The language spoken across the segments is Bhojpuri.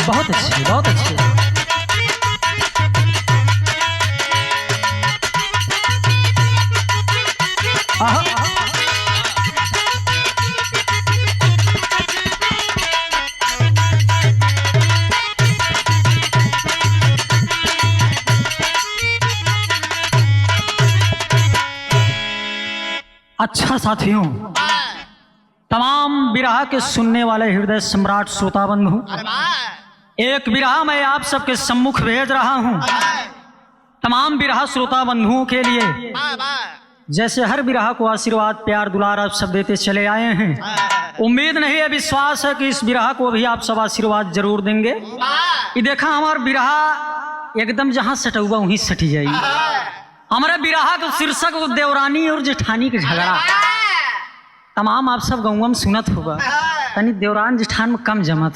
बहुत अच्छे, बहुत अच्छे। अच्छा साथियों, तमाम बिरहा के सुनने वाले हृदय सम्राट श्रोता बंधु, एक बिरहा मैं आप सबके सम्मुख भेज रहा हूं। तमाम बिरहा श्रोता बंधुओं के लिए जैसे हर बिरहा को आशीर्वाद प्यार दुलार आप सब देते चले आए हैं, उम्मीद नहीं है, विश्वास है कि इस बिरहा को भी आप सब आशीर्वाद जरूर देंगे। ये देखा हमारा बिरहा एकदम जहां सटुआ वहीं सटी जाएगी। हमारे बिरहा का शीर्षक देवरानी और जेठानी के झगड़ा। तमाम आप सब गाँव में सुनत होगा, तनी देवरान जेठान में कम जमत।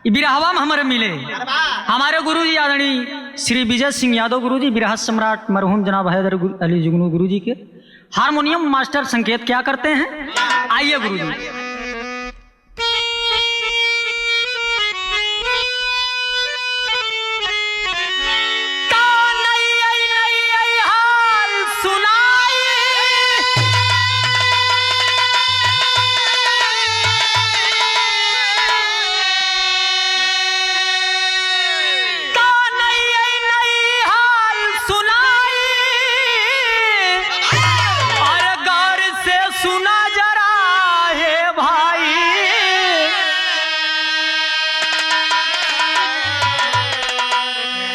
ये बिरहवा में हमारे मिले हमारे गुरुजी आदरणीय श्री विजय सिंह यादव गुरुजी, बिरहा सम्राट मरहूम जनाब हैदर अली जुगनू गुरुजी के हारमोनियम मास्टर संकेत क्या करते हैं। आइए गुरुजी।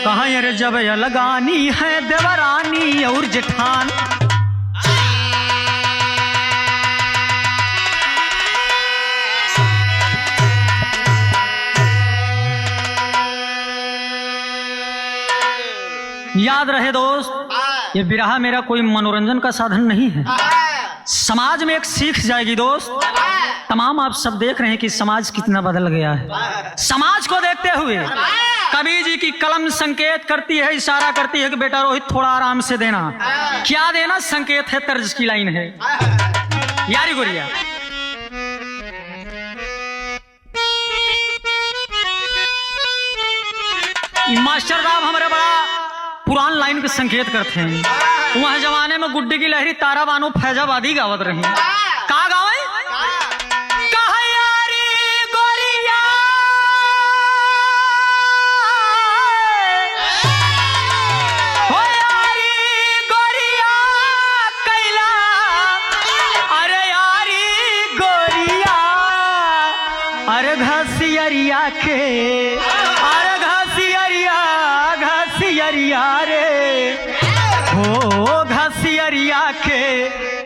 कहाँ यार जब यह लगानी है देवरानी और जेठान, याद रहे दोस्त, ये बिरहा मेरा कोई मनोरंजन का साधन नहीं है, समाज में एक सीख जाएगी दोस्त। तमाम आप सब देख रहे हैं कि समाज कितना बदल गया है। समाज को देखते हुए कबीर जी की कलम संकेत करती है, इशारा करती है कि बेटा रोहित थोड़ा आराम से देना। क्या देना? संकेत है, तर्ज की लाइन है। यारी गुरिया मास्टर साहब हमारे बड़ा पुरान लाइन के संकेत करते हैं। वह जमाने में गुड्डी की लहरी तारा बानो फैजाबादी गावत रही। का गावे? अरे घसियरिया के, अरे घसियरिया रे हो, घसियरिया के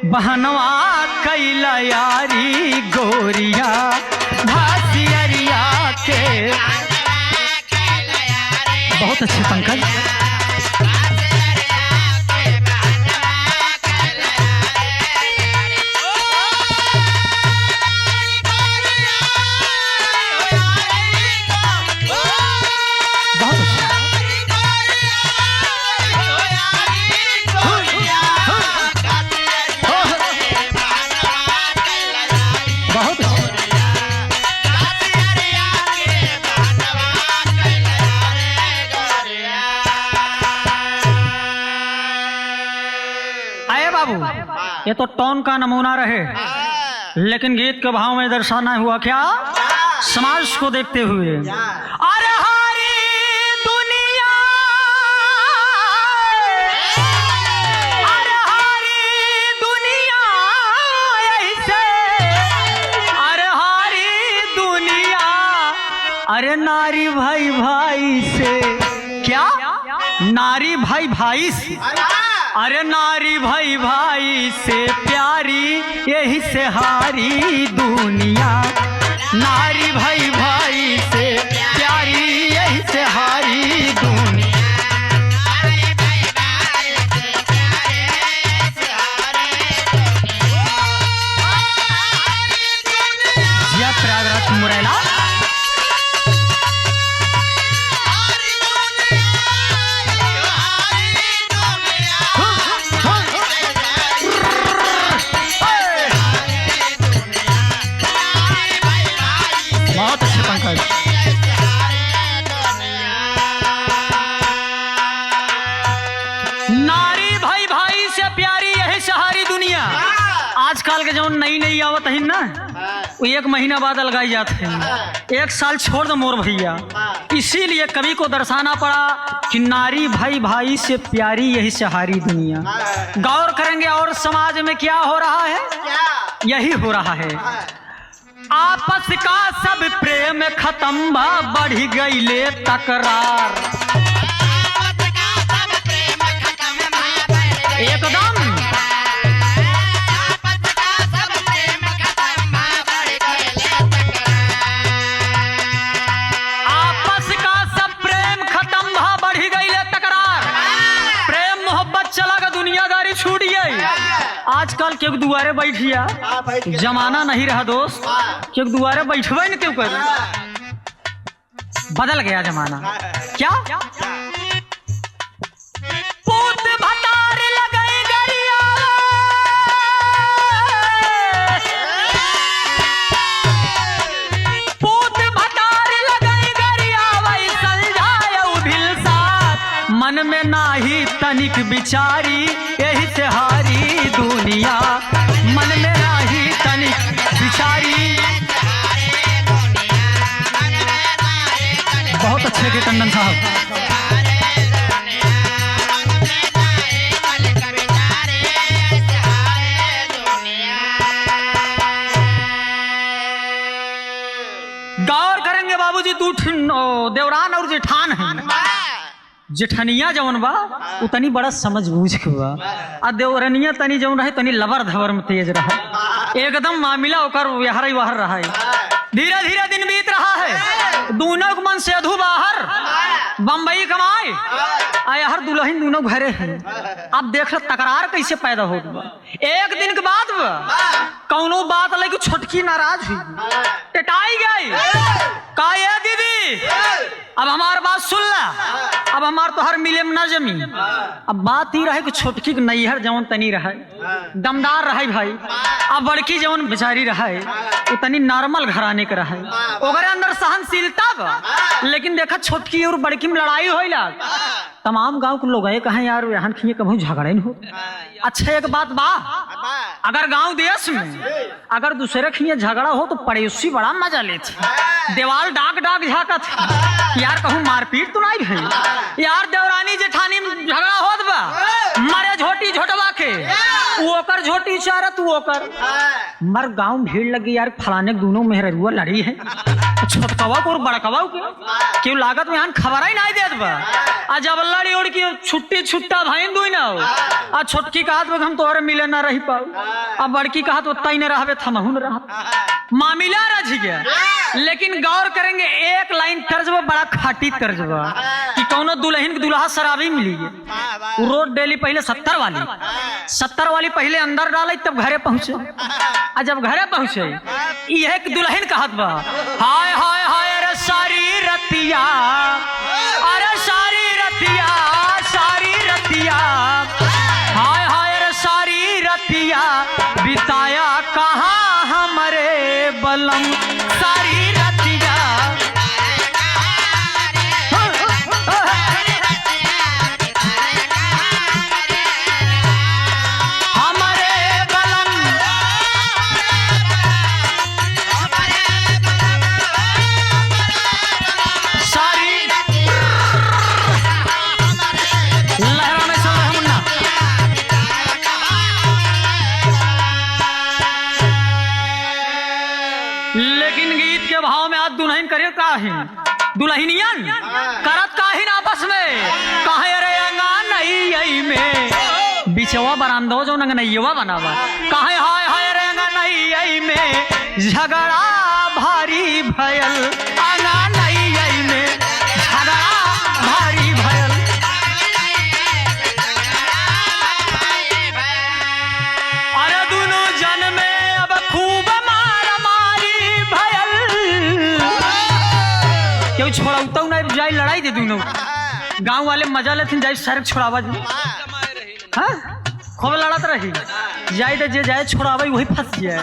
बहनवा कैला यारी गोरिया, घसियरिया के। बहुत अच्छे पंकज। ये तो टोन का नमूना रहे, लेकिन गीत के भाव में दर्शाना हुआ क्या? समाज को देखते हुए। अरे हारी दुनिया, अरे हारी दुनिया ऐसे, अरे हारी दुनिया, अरे नारी भाई भाई से। क्या? नारी भाई भाई से। अरे नारी भाई भाई से प्यारी, यही से हारी दुनिया। नारी भाई भाई से प्यारी, यही से हारी दुनिया। जिया प्रयागराज मुरैना। बहुत अच्छे आजकल के जो नई नई आवत है ना वो 1 महीना बाद अलगाई जाते हैं, 1 साल छोड़ दो मोर भैया। इसीलिए कवि को दर्शाना पड़ा कि नारी भाई भाई से प्यारी यही सहारी दुनिया। गौर करेंगे और समाज में क्या हो रहा है, यही हो रहा है। आपस का सब प्रेम खत्म बा, बढ़ गई ले तकरार। एकदम आपस का सब प्रेम खत्म भा, बढ़ गई ले तकरार। प्रेम मोहब्बत चला गया, दुनियादारी छूट गई। आजकल के दुआरे बैठिया, जमाना नहीं रहा दोस्त, के दुआरे बैठवे न क्यों कर, बदल गया जमाना। क्या पूत भतार लगई गरिया, पूत भतार लगई गरिया, वही समझायऊ दिल साथ, मन में नाही तनिक बिचारी यही से हारी दुनिया। मन में नाही तनिक बिचारी। बहुत अच्छे के टंडन साहब। गौर करेंगे बाबूजी, तू देवरान और जेठान है। जेठनिया जवन बा उतनी बड़ा समझ बूझ के बा, आ देवरनिया तनी जवन रहे तनी लबर धवर में तेज रहा। एकदम मामला ओकर यहर वहर रहा है। धीरे धीरे दिन बीत रहा है, दोनों मन से अधू बाहर बम्बई कमाए आया, हर दुल्हन दोनों घरे हैं। अब देख लो तकरार कैसे पैदा हो गया। एक दिन के बाद कौनो बात लगी, छोटकी नाराज हुई, टिटाई गई। का ये दीदी अब हमार बात सुन ला, अब हमार तो हर मिले में न जमी। अब बात ही रहे कि छोटकी के नैहर जवन तनी रहे, दमदार रहे भाई। अब बड़की जवन बेचारी रहे उतनी नॉर्मल घराने के रहे, ओकरे अंदर सहनशीलता बा। लेकिन देखा छोटकी और बड़की में लड़ाई होइला, तमाम गांव के लोग कहे यार यहाँ खिए कभी झगड़े हो। अच्छा एक बात बा, अगर गांव देश में अगर दूसरे खिए झगड़ा हो तो पड़ोसी बड़ा मजा लेते, देवाल डाक डाक झाकत यार कहूँ मारपीट तो नहीं है यार। देवरानी जेठानी में झगड़ा होत बा, मारे झोटी झोटवा के, वो ओकर झोटी चारा तू ओकर मर। गांव भीड़ लगी यार, फलाने दोनों मेहरुआ लड़ी है, छोटकवा को और बड़कवा के क्यों लागत में यहाँ खबर ही नहीं देत बा। आ जब लड़ी उड़ की छुट्टी छुट्टा भाई दुई ना हो, आ छोटकी कहत हम तोहरे मिले ना रही पाऊ, अब बड़की कहत ओत्ता ही न रहबे थमहु न रह। मामला रझ गया। लेकिन गौर करेंगे एक लाइन तर्ज बड़ा खाटी तर्ज बा कि कौनो दुल्हन के दुल्हा शराबी मिली है। वो रोड डेली पहले 70 वाली पहले अंदर डाले तब घरे पहुंचे। आ जब घरे पहुंचे यह दुल्हन कहत बा, हाय हाय हाय अरे सारी रतिया, अरे सारी रतिया, सारी रतिया, हाय हाय अरे सारी रतिया, बिताया कहाँ हमारे बलम, सारी रतिया। लेकिन गीत के भाव में आज दुल्हन करे काहिन, दुल्हनियन करत काहिन आपस में, काहे अरे अंगनई में बिचवा बरामदो जो नंगनईवा बनावा, काहे हाय हाय अरे अंगनई में झगड़ा भारी भयल, अंगनई में झगड़ा भारी भयल। अरे दोनों जन में अब खूब छोड़ाता नहीं जाए, लड़ाई दे दोनों गांव वाले मजा लेते जाए, सर छोड़ावा जी खूब लड़त रही जाए, तो जे जाए छोड़ावा वही फंस जाए।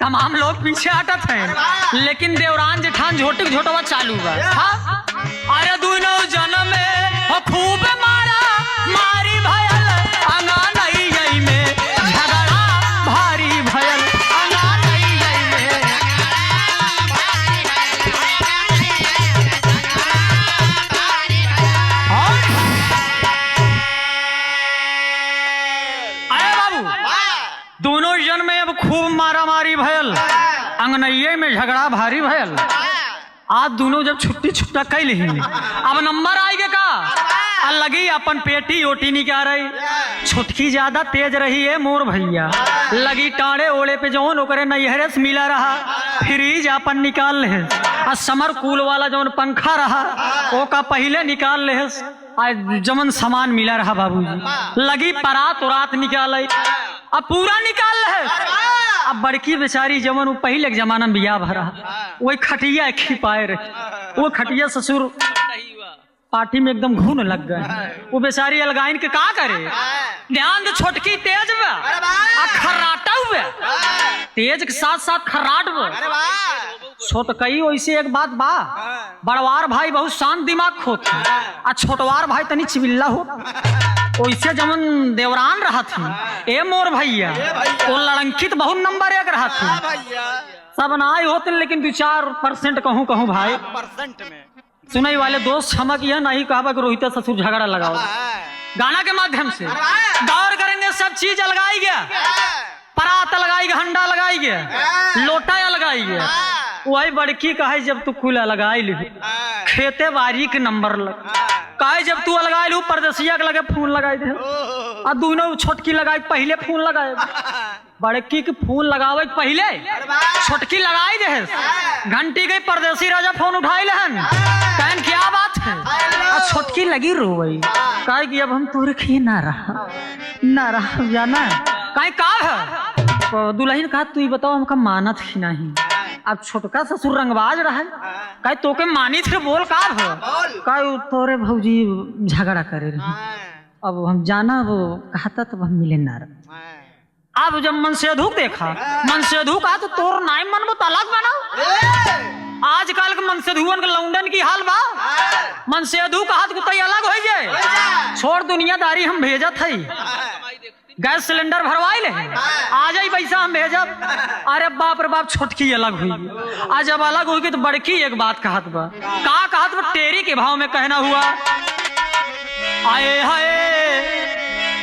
तमाम लोग पीछे हटत हैं, लेकिन देवरान जेठान झोटिक झोटवा चालू बा। अरे दोनों जन में खूब मारा मारी भयल, अंगनई में झगड़ा भारी भयल। अंगनैये में झगड़ा भारी भयल। आज दोनों जब छुट्टी छुट्टा कैल ही अब नंबर आएगा का आ लगी अपन पेटी ओटी निकाल रही। छुटकी ज्यादा तेज रही है मोर भैया, लगी टाड़े ओड़े पे जौन ओकरे नैहरे से मिला रहा फ्रीज अपन निकाल ले आ समर कूल वाला जौन पंखा रहा वो का पहले निकाल ले आज जमन सामान मिला रहा बाबूजी लगी परात उरात निकाल अब पूरा निकाल ले। अब बड़की बेचारी जमन वो पहले के जमाना में बिया भरा वही खटिया खिपाए रहे। वो खटिया ससुर पार्टी में एकदम घून लग गए। वो बेचारी अलगाइन के का करे ध्यान दे छोटकी तेज खर्राटा हुए तेज के साथ साथ खर्राट छोटकई वैसे एक बात बा बड़वार भाई बहुत शांत दिमाग खोत आ छोटवार भाई तनी चिबिल्ला हो वैसे जमन देवरान रहा थी ए मोर भैया वो लड़ंकित बहुत नंबर एक रहा थी सब नाई होते लेकिन 2-4% कहूँ कहूँ भाई सुनाई वाले दोस्त क्षमक यह नहीं कहा कि रोहित ससुर झगड़ा लगाओ गाना के माध्यम से गौर करेंगे सब चीज अलगाई गया परात लगाई गया हंडा लगाई गया लोटा लगाई गया वही बड़की कहे जब तू खुला लगाई ली खेते बारी के नंबर लग कहे जब तू लगाई लू परदेसिया के लगे फोन लगाई दे और दोनों छोटकी लगाई पहले फोन लगाए बड़की के फोन लगावे पहले छोटकी लगाई दे घंटी गई परदेसी राजा फोन उठाई लेहन कहन क्या बात है और छोटकी लगी रोई कहे कि अब हम तोरे खी ना रहा जाना कहीं का है दुल्हन कहा तू बताओ हमका मानत ही नहीं। अब छोटका ससुर रंगबाज रहा कहे तो के मानी थे बोल का कहे तोरे भौजी झगड़ा करे रही अब हम जाना वो कहता तो हम मिले ना रहा। अब जब मनसेधु देखा मनसेधु कहा तो तोर नाई मन वो अलग बनाओ आजकल के मनसेधुअन के लौंडन की हाल बा मनसेधु कहा तो अलग हो जाए छोड़ दुनियादारी हम भेजा थी गैस सिलेंडर भरवाई ले आ जाई पैसा हम भेजब। अरे बाप रे बाप छोटकी अलग हुई आज जब अलग होगी तो बड़की एक बात कहत बा का कहत बा टेरी के भाव में कहना हुआ आए हाय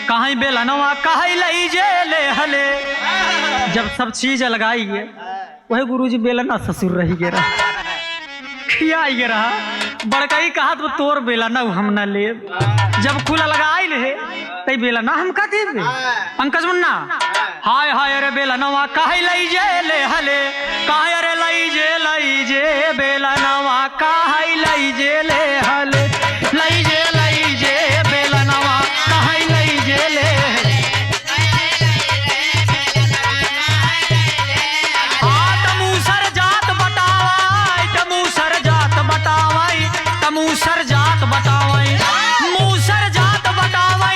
कहीं बेलनवा कहीं लई जे ले हले जब सब चीज अलगाई है वही गुरुजी बेलना ससुर रही गे रहा खियाई गे रहा बड़कई कहत बा तोर बेलना हम ना ले जब खुला लगाई ले तई बेलना हम का देबे पंकज मुन्ना हाय हाय अरे बेलनवा काहे लई जे ले हले काहे अरे लई जे बेलनवा काहे लई जे ले हले लई जे बेलनवा काहे लई जे ले तमूसर जात बतावाई तमूसर जात बतावाई तमूसर जात बतावाई मूसर जात बतावाई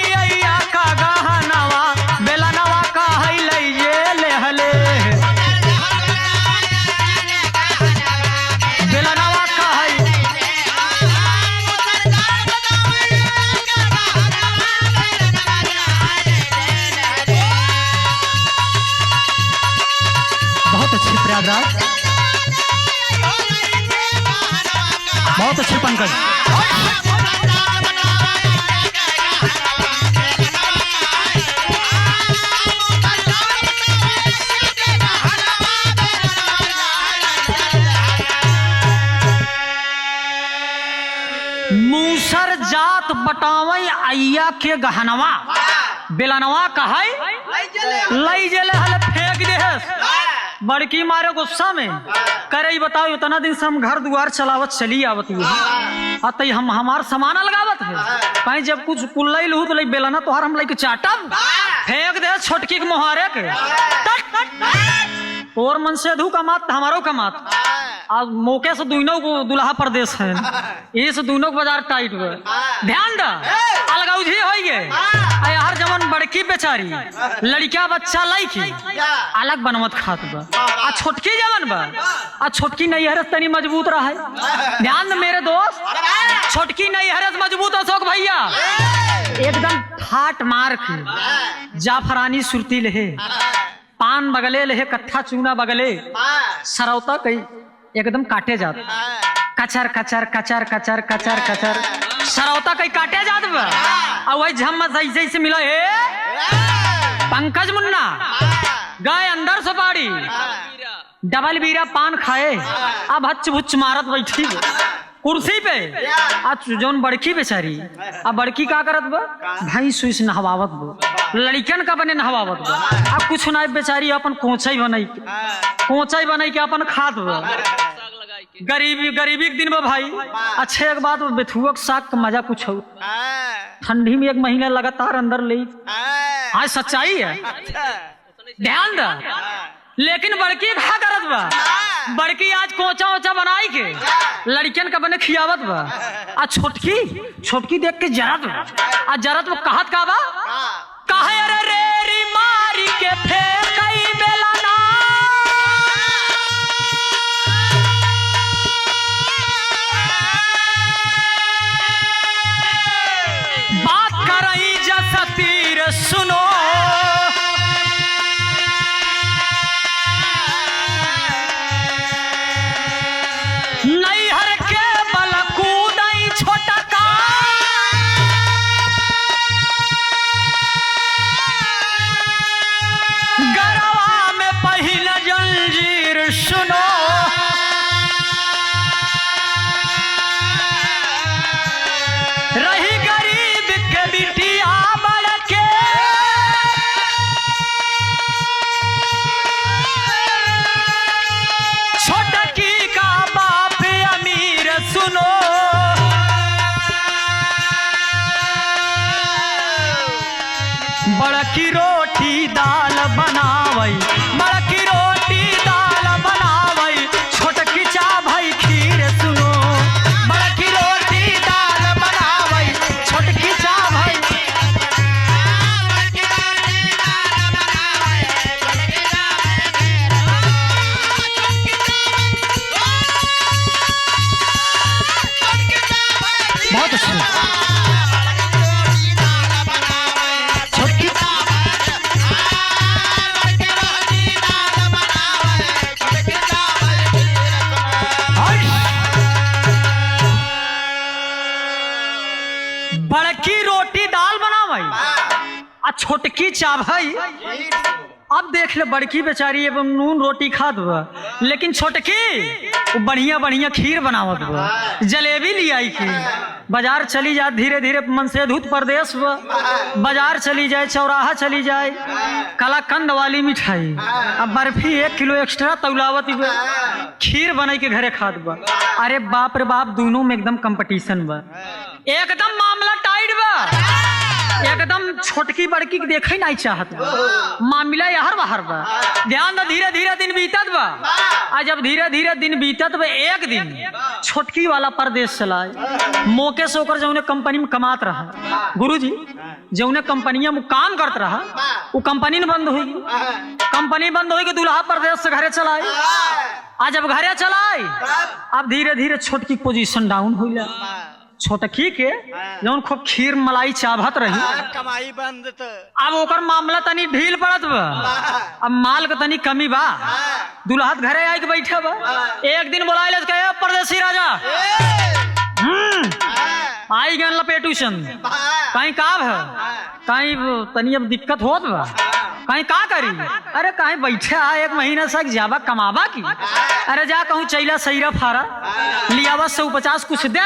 बहुत अच्छे पंकज मूसर जात बटावई अय्या के गहनवा बेलनवा कहे लई जले हल फेंक दे बड़की मारे गुस्सा में करे बताओ इतना दिन से हम घर द्वार चलावत चली आवत हुई हम हमार सामान लगावत है कहीं जब कुछ पुल्लई लू तो बेलना तोहार हम लेके चाटब फेंक दे छोटकी के मुहारे के और मन से धू का मात हमारो का मात आज मौके से दोनों को दुल्हा प्रदेश है ये से दोनों को बाजार टाइट हुए ध्यान दा अलगाउजी होई गे हर जमन बड़की बेचारी लड़किया बच्चा लाइकी अलग बनवत खात बा आ छोटकी जमन बा आ छोटकी नहीं हरस तनी मजबूत रहा है ध्यान दे मेरे दोस्त छोटकी नहीं हरस मजबूत अशोक भैया एकदम ठाट मार के जाफरानी सुरती ले पान बगले ले कत्था चूना बगले सरौता कई एकदम काटे जात कचर कचर कचर कचर कचर कचर सरौता कई काटे जात बा और वही झम्मत ऐसे से मिला पंकज मुन्ना गए अंदर सुपारी डबल बीरा पान खाए अब हच्च भुच्च मारत बैठी कुर्सी पे। आज जौन बड़की बेचारी अब बड़की का करत बा भाई सुइस नहवावत बा लड़कन का बने नहवावत बा। अब कुछ ना बेचारी अपन कोचाई बनाई के अपन खात बा। गरीबी के दिन में भाई अच्छे एक बात बेथुआ के साग का मजा कुछ हो। ठंडी में 1 महीना लगातार अंदर ले आज सच्चाई है ध्यान दा। लेकिन बड़की खा करत बा बड़की आज कोचा बनाई के लड़कियन का बने खियावत बा। आज छोटकी देख के जरत बा। आज जरत वो कहत का बा काहे अरे रेरी मारी के फेंकई बेलाना बात करई जैसा तीर सुनो नैहर के बल कूदई छोटका गरवा में पहिल जंजीर सुनो रही गरीब के बिटिया बड़ के छोटकी का बाप अमीर सुनो बड़की रोटी दाल बनावई बड़की रोटी दाल बनावई छोटकी चावई खीर सुनो बड़की रोटी दाल बनावई छोटकी चावई बहुत अच्छा बड़की रोटी दाल बनावई आ छोटकी चावई। अब देख ले बड़की बेचारी एवं नून रोटी खात बा लेकिन छोटकी बढ़िया खीर बनावत बा जलेबी ले आई की बाजार चली जाए धीरे मन से धूत प्रदेश बा बाजार चली जाए चौराहा चली जाए कलाकंद वाली मिठाई अब बर्फी 1 किलो एक्स्ट्रा तौलावत बा खीर बनाई के घरे खात बा। अरे बाप रे बाप दोनों में एकदम कंपटीशन बा एकदम मामला टाइट बा एकदम छोटकी बड़की के देखे नहीं चाहत बा मामला यहर बाहर बा। ध्यान दो धीरे दिन बीतत बा आज जब धीरे दिन बीतत बा एक दिन छोटकी वाला परदेश चलाए मौके से होकर जौने कंपनी में कमात रहा गुरुजी जौने कंपनिया में काम करत रहा वो कंपनी बंद हुई कि दूल्हा परदेश से घरे चलाए। आज जब घरे चलाए अब धीरे छोटकी पोजीशन डाउन हुई छोटकी के जौन खूब खीर मलाई चाहत रही कमाई बंद तो अब ओकर मामला तनी ढील पड़त बा अब माल के तनी कमी बा दुल्हा घरे आई के बैठे बा एक दिन बुलाए कहे परदेसी राजा आई गए लपेटूशन कहीं का है कहीं तनी अब दिक्कत होत बा कहीं का करी अरे कहीं बैठे 1 महीना से जावा कमावा की अरे जा कहूँ चैला सैरा फारा लियावा 150 कुछ दे।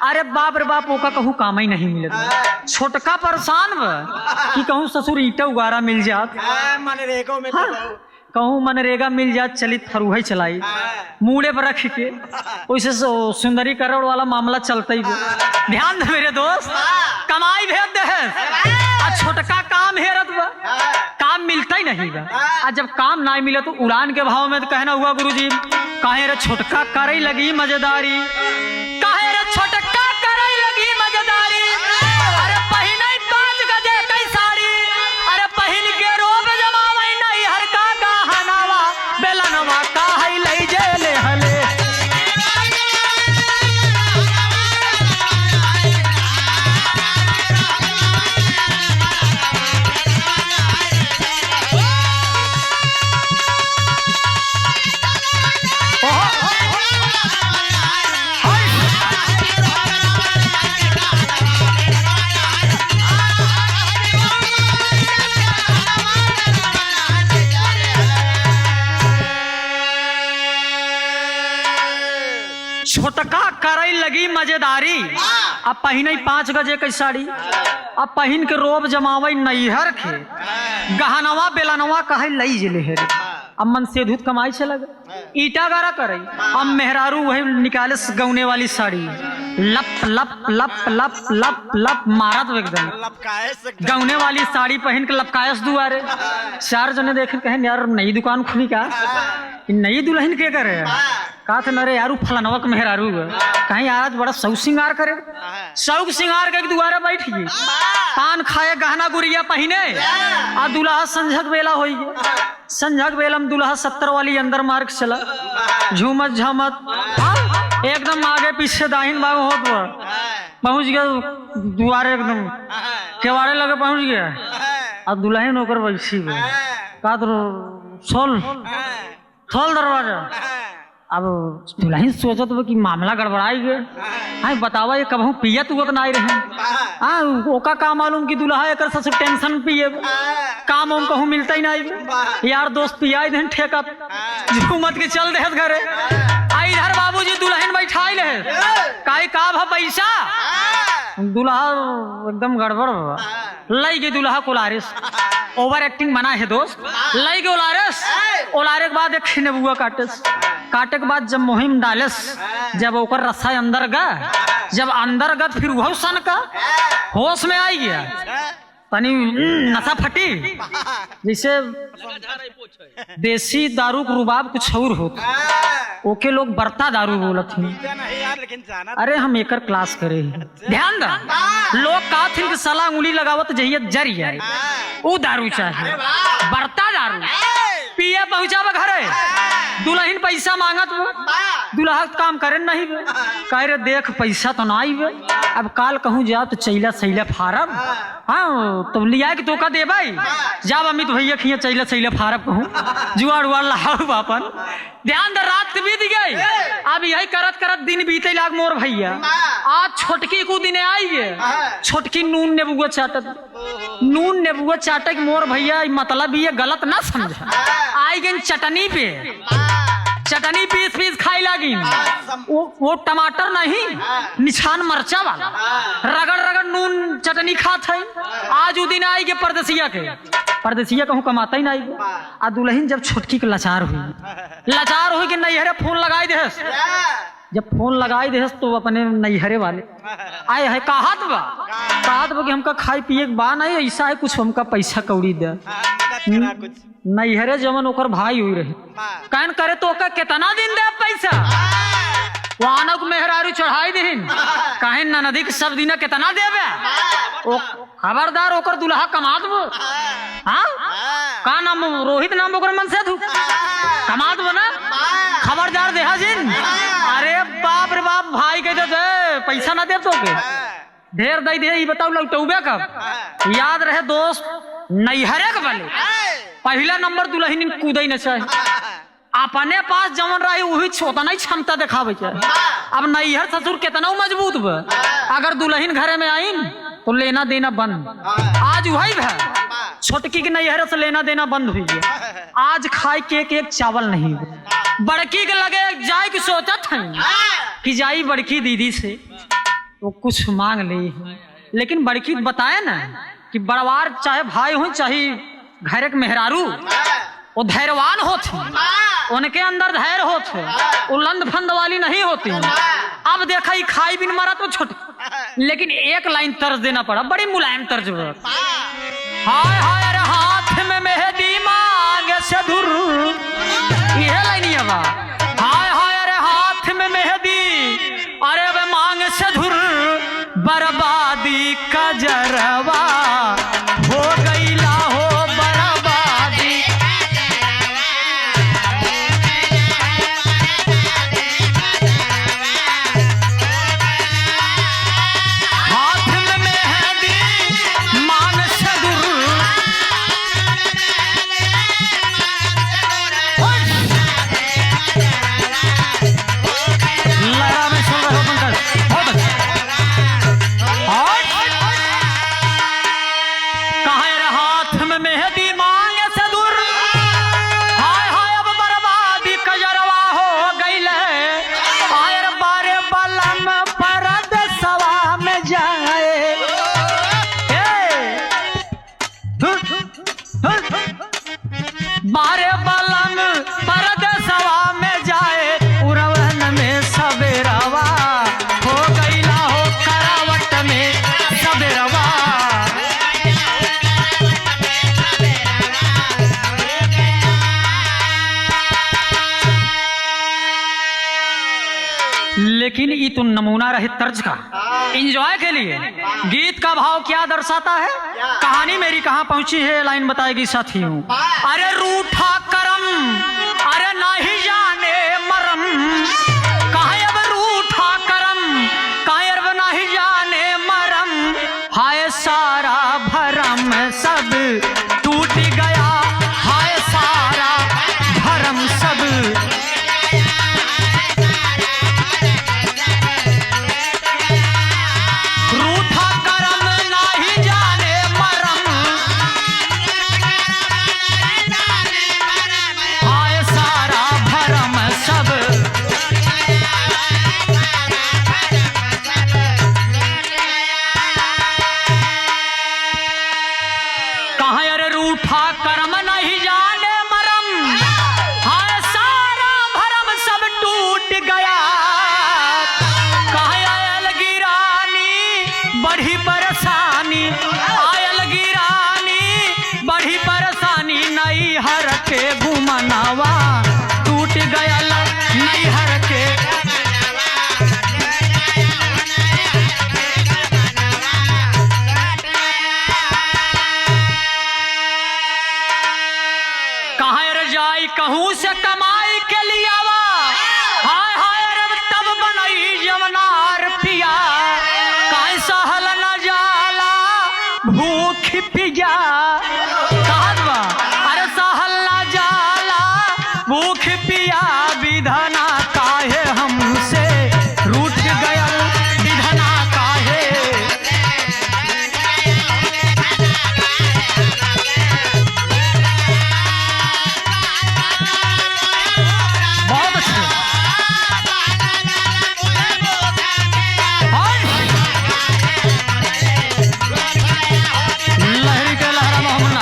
अरे बाप रे बाप ओका कहूँ काम ही नहीं मिलत छोटका परेशान बा कि कहूँ ससुर ईटा उगारा मिल जात मनरेगा में कहूँ मनरेगा मिल जात चली थरुहई चलाई मूड़े पर रख के वैसे सुंदरी करोड़ वाला मामला चलता ही ध्यान दे मेरे दोस्त कमाई भेज दे छोटका काम हेरत बा काम मिलता ही नहीं बा। आज जब काम ना मिले तो उड़ान के भाव में तो कहना हुआ गुरुजी काहे रे छोटका करे लगी मजेदारी काहे रे छोटका करे लगी मजेदारी अरे पहिने 5 गजे कई साड़ी अरे पहिन के रोब जमावई नहीं हर का गहनावा बेलनवा काहे लई जे ले हले छोटका करई लगी मजेदारी। अब पहिन 5 गजे की साड़ी, अब पहिन के रोब जमावई नैहर के, गहनवा बेलनवा कहे लई जिले है। अब मन से धूत कमाई से लगे, ईटा गारा करई। अब मेहरारू वही निकाले गौने वाली साड़ी, लप लप लप लप लप लप मारत एकदम गौने वाली साड़ी पहन के लपकायस दुआरे। 4 जने देखे कहे यार नई दुकान खुली का, नई दुल्हन के करे कहा थे नरे यारू फलनवा के मेहरारू कहीं आज बड़ा शौक श्रृंगार करे, शौक श्रृंगार के दुआरे बैठ गई, पान खाए गहना गुड़िया पहने। आ दुल्हा संझक बेला हो गया, संझक बेला में दुल्हा 70 वाली अंदर मार्ग चला, झूमत झमत एकदम आगे पीछे दाहिन बाग होत पहुंच गया दुआरे, एकदम केवाड़े लगे पहुंच गया। अब दुल्हन होकर बैठी कहा खोल दरवाजा। अब दुल्हन सोचत कि मामला गड़बड़ाई गए, हाँ बतावा ये कबहू पिया तू ना आई रहे। हाँ ओका का मालूम कि दुल्हा एक सबसे टेंशन पिए, काम उम कहूँ मिलता ही नहीं। यार दोस्त पिया दिन ठेका झूमत के चल दे घरे। आई इधर बाबूजी दुल्हन बैठाई रहे, काई का भा पैसा, दुल्हा एकदम गड़बड़ लई गई। दुल्हा कोलारिस ओवर एक्टिंग मना है दोस्त, लई गई ओलारिस। ओलारे के बाद एक नेबुआ काटे के बाद जब मुहिम डालेस, जब ओकर रस्सा अंदर गा, जब अंदर गा फिर वह सन का होश में आई गया, तनी नशा फटी। जैसे देसी दारू के रुबाब कुछ और होता, ओके लोग बरता दारू बोलत हैं। अरे हम एकर क्लास करे, ध्यान दा लोग का थी कि सला उंगली लगावत जहिए जरी है, वो दारू चाहिए, बरता दारू पिए पहुंचावा घरे। दुल्हन पैसा मांगत, दुल्हा काम करे नहीं, कह रहे देख पैसा तो ना आई। अब काल कहूँ जाओ तो चैला सैला फारब, हाँ तो लिया कि तो का दे भाई जाब अमित भैया खिया चैला सैला फारब कहूँ जुआड़ उड़ लाऊ बापन। ध्यान दे रात बीत गई, अब यही करत करत दिन बीते लाग मोर भैया। आज छोटकी को दिन आई है, छोटकी नून नेबुआ चाटक मोर भैया मतलब ये गलत ना समझा। आई गई चटनी पीस खाई लगी, वो टमाटर नहीं निछान मरचा वाला रगड़ नून चटनी खात है। आज वो दिन आई के परदेसिया कहूँ कमाता ही नहीं। आ दुल्हन जब छोटकी के लाचार हुई कि नैहरे फोन लगाई दे, जब फोन लगाई दे तो अपने नैहरे वाले आए है कहत बा कि हमका खाई पिए के बा नहीं, ऐसा है कुछ हमका पैसा कौड़ी दे। नैहरे जमन ओकर भाई हुई रहे, कहन करे तो कितना दिन दे पैसा, वहां को मेहरारू चढ़ाई दीन कहे नदी के सब दिन कितना देवे। खबरदार ओकर दुल्हा कमात वो, हाँ का नाम रोहित नाम ओकर मन से कमात वो ना, खबरदार देहा जिन। अरे बाप रे बाप भाई कह दे पैसा ना दे तो के ढेर दई दे, बताओ लौटौबे कब। याद रहे दोस्त नैहरे के बले पहला नंबर दुल्हन कूदे न चाहे, अपने पास जमन रही वही छोटा नहीं क्षमता दिखावे के। अब नैहर ससुर कितना मजबूत बा, अगर दुल्हन घरे में आई तो लेना देना बंद। आज वही है छोटकी के नैहर से लेना देना बंद हुई है। आज खाए के एक चावल नहीं, बड़की के लगे जाए की सोचत है कि जाई बड़की दीदी से वो कुछ मांग ले, लेकिन बड़की बताए ना कि बड़वार चाहे भाई हो चाहे घर के मेहरारू वो धैर्यवान होती, उनके अंदर धैर्य होते, उलंद फंद वाली नहीं होती। अब देखा ही खाई बिन मरा तो छोटी, लेकिन एक लाइन तर्ज देना पड़ा, बड़ी मुलायम तर्ज। हाय हाय अरे हाथ में मेहंदी मांगे से दूर, यह लाइन है बा। हाय हाय अरे हाथ में मेहंदी, अरे वे मांग से दूर, बर्बादी का जरवा हो गई ला हो बर्बादी। हाथ में मेहंदी मांग से दूर, लड़ा में सुन रहे हो पंकज, बहुत अच्छा। लेकिन ये तो नमूना रहे तर्ज का, इंजॉय के लिए। गीत का भाव क्या दर्शाता है, कहानी मेरी कहाँ पहुंची है, लाइन बताएगी साथियों। अरे रूठा करम, अरे नहीं जाने मरम, कहाँ अब रूठा करम, कहाँ अब नहीं जाने मरम, हाय सारा भरम सब टूट गया, हाय सारा भरम सब। रूठा करम नहीं जाने मरम, हाय सारा भरम सब। कहाँ अरे रूठा करम नहीं जाने मरम, हाय सारा भरम सब टूट गया। कहाँ आयल गिरानी बढ़ी परेशानी, आयल गिरानी बढ़ी परेशानी, नई हर के घुमनावा टूट गया, नई हर के। कहाँ रे जाई कहूँ से कमाई के लिए आवा, हाय हाय रब तब बनई जवनार पिया, काहे सहल न जाला भूख पिया। कहाँ बा अरे सहल न जाला भूख पिया, विधना काहे हमसे रूठ गया, विधना काहे। बहुत अच्छे। लहरी के लहरा मोहम्मना।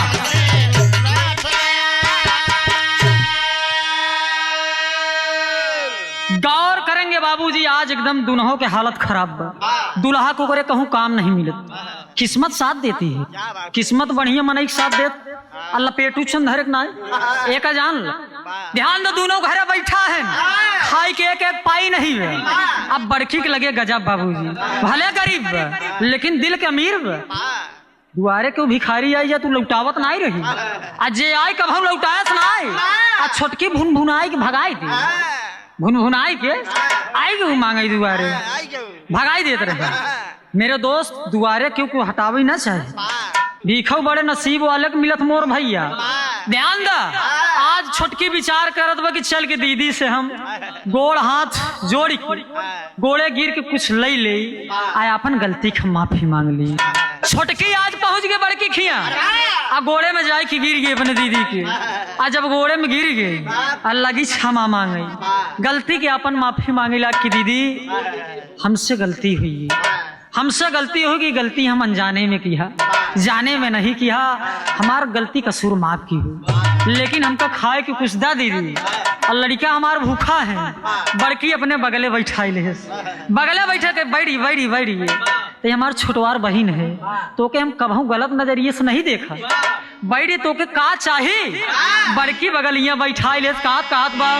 गौर करेंगे बाबूजी, आज एकदम दुल्हों के हालत खराब बा। दुल्हा को करे कहूँ काम नहीं मिलत, किस्मत साथ देती है, किस्मत बढ़िया मनई के साथ देत, अल्लाह पेटू चंद हरेक ना एक जान ला। ध्यान दो, दोनों घरे बैठा है, खाई के एक एक पाई नहीं है। अब बड़की के लगे गजब बाबूजी, भले गरीब बा लेकिन दिल के अमीर बा। दुआरे के भिखारी आई जा तू लौटावत ना रही, आज जे आई कभी लौटायत ना आई, आज छोटकी भुन भुनाई के भगाई दी, भुन भुनाई के आई के मांगे दुआरे भगाई देते रहे। मेरे दोस्त दुआरे क्यों को हटावे ना चाहिए, भीखो बड़े नसीब वाले के मिलत मोर भैया। ध्यान दा, आज छोटकी विचार करत बा कि चल के दीदी से हम गोड़ हाथ जोड़ के गोड़े गिर के कुछ ले ले, आय अपन गलती की माफी मांग ली। छोटकी आज पहुंच गए बड़की खिया, आ गोड़े में जाए कि गिर गई अपने दीदी के, आज जब गोड़े में गिर गई अल्लाह की क्षमा मांगी, गलती के अपन माफी मांगी ला कि दीदी हमसे गलती हुई, हमसे गलती होगी, गलती हम अनजाने में किया, जाने में नहीं किया, हमार गलती कसूर माफ की हो, लेकिन हमको खाए की कुछ दा दीदी। और लड़का हमार भूखा है, बड़की अपने बगले बैठाई ले, बगले बैठे के बैठी बैठी बैठी तो हमार छोटवार बहन है, तो के हम कभी गलत नजरिए से नहीं देखा, बैठी तो के का चाहिए, बड़की बगलिया बैठाई ले, कहत बा,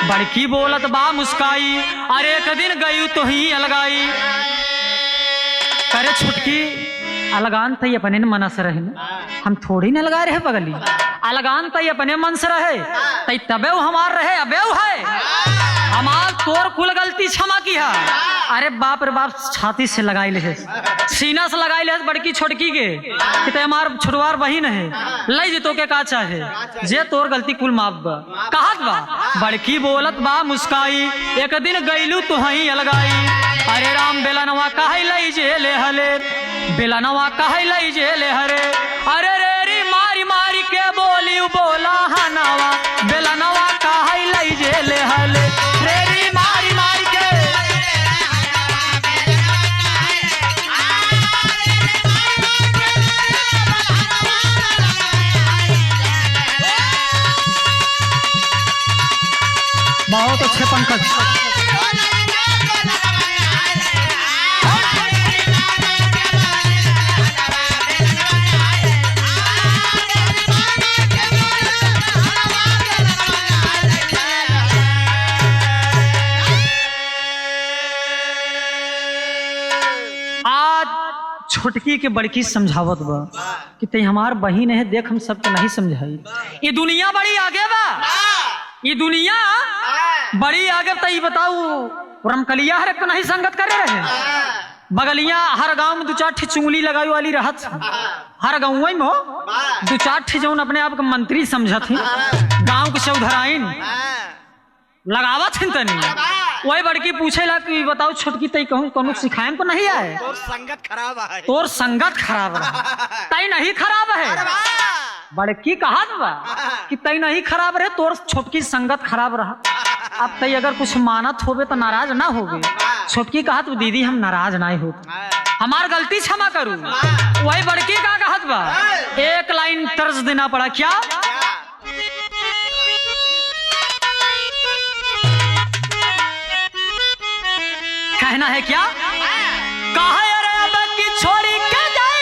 बड़की बोलत बा मुस्काई, अरे एक दिन गई तो ही अलगाई। करे छुटकी अलगान तई अपने मन से रहे, हम थोड़ी न लगा रहे बगली, अलगान तई अपने मन से रहे तई तबे वो हमार रहे, अबे वो है हमार तोर कुल गलती क्षमा की है। अरे बाप रे बाप, छाती से लगाई ले, सीना से लगाई ले बड़की छोटकी के कि ते हमार छोटवार बहिन है, लई जे तो के का चाहे, जे तोर गलती कुल माफ बा। कहत बा बड़की बोलत बा मुस्काई, एक दिन गईलू तो हई अलगाई, अरे राम बेलनवा काहे लई जे ले हले, बेलनवा काहे लई जे ले हरे, अरे रे री मारी मारी के बोली बोला हनवा, बेलनवा काहे लई जे ले हले, रे री मारी मारी के। बहुत अच्छे पंकज। छोटकी के बड़की समझावत बा कि तई हमार बहिन है, देख हम सबके नहीं समझाई। ये दुनिया बड़ी आगे बा, ये दुनिया बड़ी आगे। तई बताऊ रमकलिया हर एक नहीं संगत करे रहे, बगलिया हर गांव में 2-4 ठे चुंगली लगाई वाली रहत, हर गाँव में हो 2-4 ठे जौन अपने आप के मंत्री समझत ही, गाँव के चौधराइन लगावत हिन तनी। वही बड़की पूछेला कि बताओ छोटकी तई कहूँ कौन सिखाएम को नहीं आए? तोर संगत खराब है, तोर संगत खराब है, तई नहीं खराब है। बड़की कहत बा कि तई नहीं खराब रहे, तोर छोटकी संगत खराब रहा। अब तई अगर कुछ मानत होबे तो नाराज ना होगे। छोटकी कहत दीदी हम नाराज नहीं हो, हमार गलती क्षमा करूँ। वही बड़की का कहत बा, एक लाइन तर्ज देना पड़ा। क्या? कहना है क्या? कहा अरे अब की छोड़ी के जाई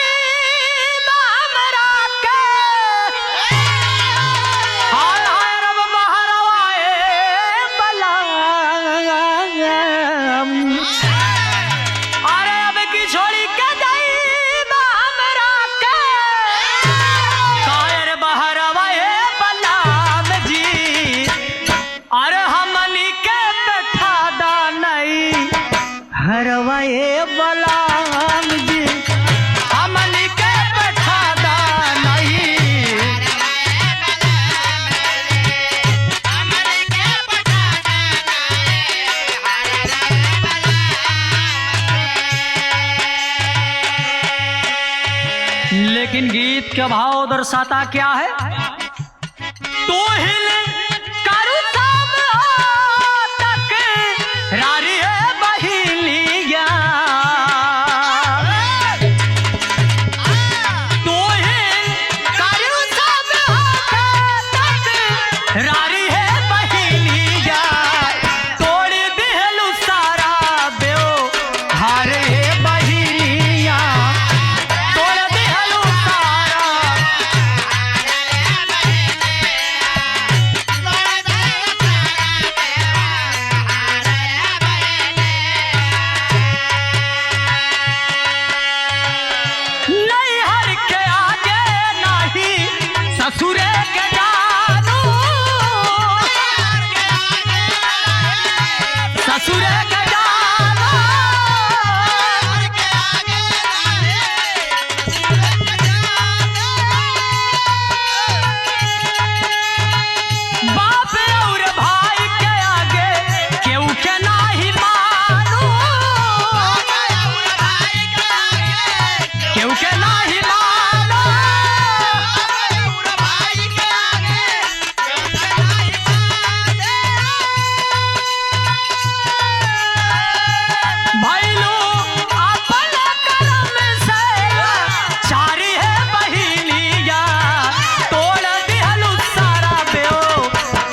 हमरा के, हाय हाय रब बहरवाए बलाम। अरे अब की छोड़ी के जाई हमरा के, हाय रे बहरवाए बलाम जी। अरे हमनी के बैठा दा नहीं हरवाए बलाम जी, हमनी के बैठा दा नहीं। लेकिन गीत का भाव दर्शाता क्या है? तो हिल करू सब तक रारी है बहिलिया, तो हिल करू सब तक रारी है बहिलिया। तोड़ दिहलु सारा बेओ हारे बहिलिया, तोड़ दिहलु सारा। नैहर के आगे नहीं ससुरे के जानू, ससुरे के जानू। बाप और भाई के आगे केहू के नाही मानू, केहू के नाही मानू। भैलू अपन करम से चारी है बहिलिया, तोड़ दिहलु सारा बेओ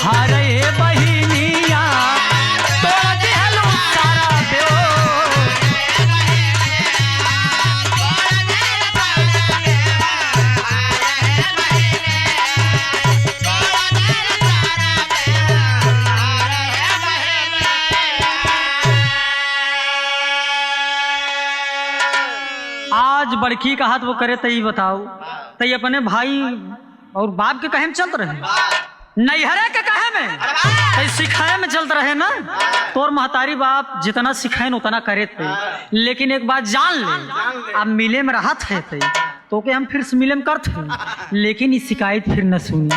हारे बहिलिया, तोड़ दिहलु सारा बेओ। आज बड़की का हाथ वो करे तई बताओ, तई अपने भाई और बाप के कहे में चलत रहे, नैहरे के कहे में तई सिखाए में चलत रहे ना। तोर महतारी बाप जितना सिखाए उतना करे थे, लेकिन एक बात जान ले, अब मिले में राहत है तई तो के हम फिर से मिले में करते, लेकिन ये शिकायत फिर न सुनी।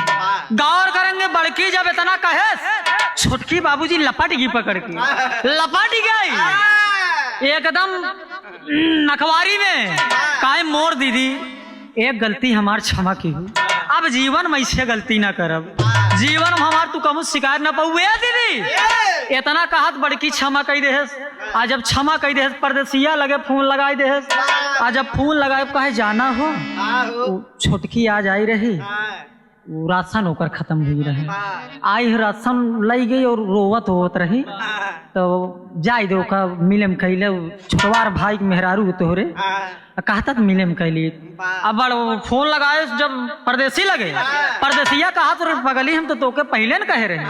गौर करेंगे बड़की जब इतना कहे, छोटकी बाबूजी लपट गई, पकड़ के लपट गई एकदम नखवारी में। काहे मोर दीदी एक गलती हमार क्षमा की हुई, अब जीवन में ऐसे गलती ना करब, जीवन में हमार तू कहूँ शिकायत ना पाऊ दीदी। इतना कहत बड़की क्षमा कही दे, आज जब क्षमा कही दे परदेसिया लगे फोन लगाई दे, आज जब फोन लगाए कहे जाना हो, छोटकी आज आई रही, वो राशन होकर खत्म हुई रहे, आई राशन लाई गई और रोवत होवत रही, तो जाय दो का मिलम कैले छोटवार भाई मेहरारू तोहरे कहता तो मिले में कैली। अब बड़ फोन लगाए जब परदेसी लगे, परदेसिया कहा तो पगली हम तो तोके पहले न कहे रहे,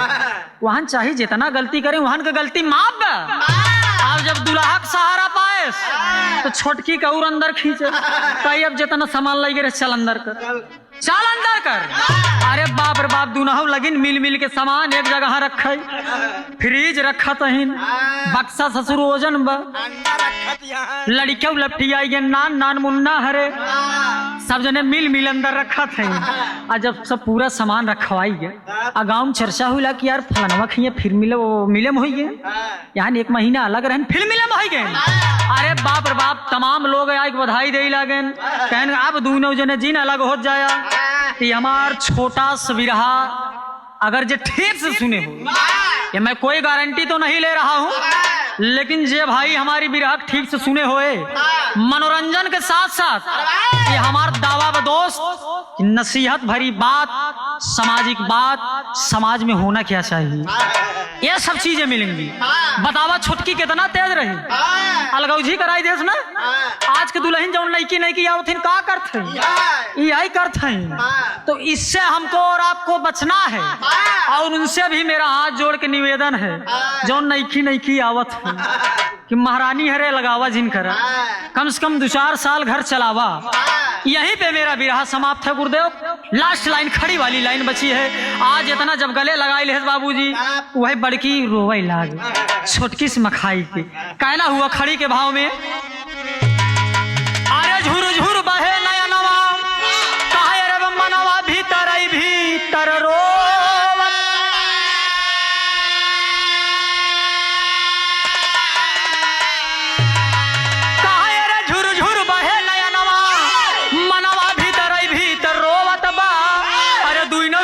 वहां चाहिए जितना गलती करे वहां का गलती माफ बा। अब जब दुल्हा का सहारा पाए तो छोटकी का और अंदर खींचे, कही अब जितना सामान लगे रहे चल अंदर कर, चल अंदर कर। अरे बाप रे बाप, दुनहु लगिन मिल मिल के सामान एक जगह रखे, फ्रिज रखा तहिन, बक्सा ससुर ओजन बा, अंडा रखत यहाँ लड़कियों लपटी आई गए, नान नान मुन्ना हरे, सब जने मिल मिल अंदर रखा थे। और जब सब पूरा सामान रखवाई गए, आ गाँव में चर्चा हुआ कि यार फलनवा खिए फिर मिले वो मिले में हो गए, यहाँ एक महीना अलग रहन फिर मिले में हो गए। अरे बाप रे बाप, तमाम लोग आए बधाई दे लगे, कहन अब दोनों जने जिन अलग हो जाया। ये हमार छोटा सा बिरहा अगर जे ठीक से सुने हो, ये मैं कोई गारंटी तो नहीं ले रहा हूँ, लेकिन जे भाई हमारी बिरहा ठीक से सुने होए, मनोरंजन के साथ साथ ये हमार दावा व दोस्त नसीहत भरी बात, सामाजिक बात, समाज में होना क्या चाहिए, ये सब चीजें मिलेंगी। बतावा छोटकी कितना तेज रही, अलगौजी कराई देस ना। आज के दुल्हन जौन लड़की नहीं की आवथिन का करते, यही करते। तो इससे हमको और आपको बचना है, और उनसे भी मेरा हाथ जोड़ के निवेदन है, जौन नहीं की आवत है कि महारानी हरे लगावा जिन करा, कम से कम 2-4 साल घर चलावा। यहीं पे मेरा बिरहा समाप्त है गुरुदेव। लास्ट लाइन, खड़ी वाली लाइन बची है। आज इतना जब गले लगाई ले बाबूजी, वही बड़की रोवे लाग, छोटकी से मखाई के कहना हुआ खड़ी के भाव में, अरे झुर झुर बहे नया नवा, काहे रे मनवा भीतर रो,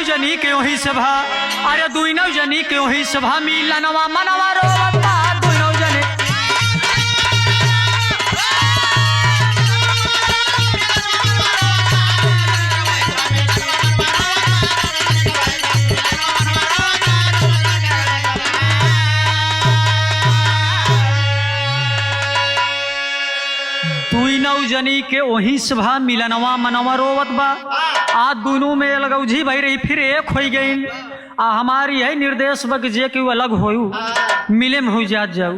जनी के वही सभा, अरे दुइनौ जनी के वही सभा, मिलनवा मनवा रोवता दुइनौ जनी। दुइनौ जनी के वही सभा, मिलनवा मनवा रोवत बा। आज दोनों में लगौजी भई रही, फिर एक हो गई। हमारी यही निर्देश बा कि जे कि अलग होयू, मिले में हो जाऊ।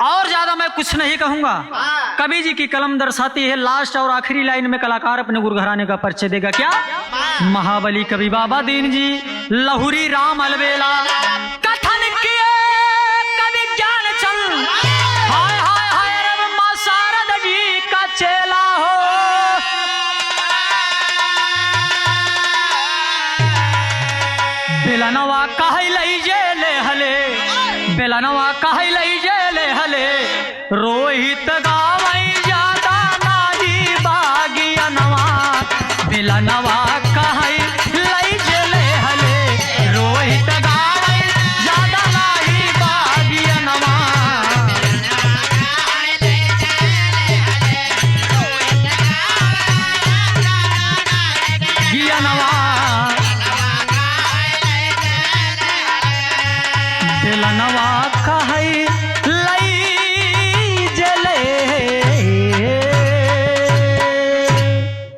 और ज्यादा मैं कुछ नहीं कहूंगा। कवि जी की कलम दर्शाती है, लास्ट और आखिरी लाइन में कलाकार अपने गुरघराने का परिचय देगा। क्या महाबली कवि बाबा दीन जी, लहुरी राम अलबेला, कथन किए कवि ज्ञान चंद, हाय हाय हाय रे मां शारद जी का चेला हो। बेलनवा काहे लई जेले हले, बेलनवा काहे लई जेले हले, रोहित गा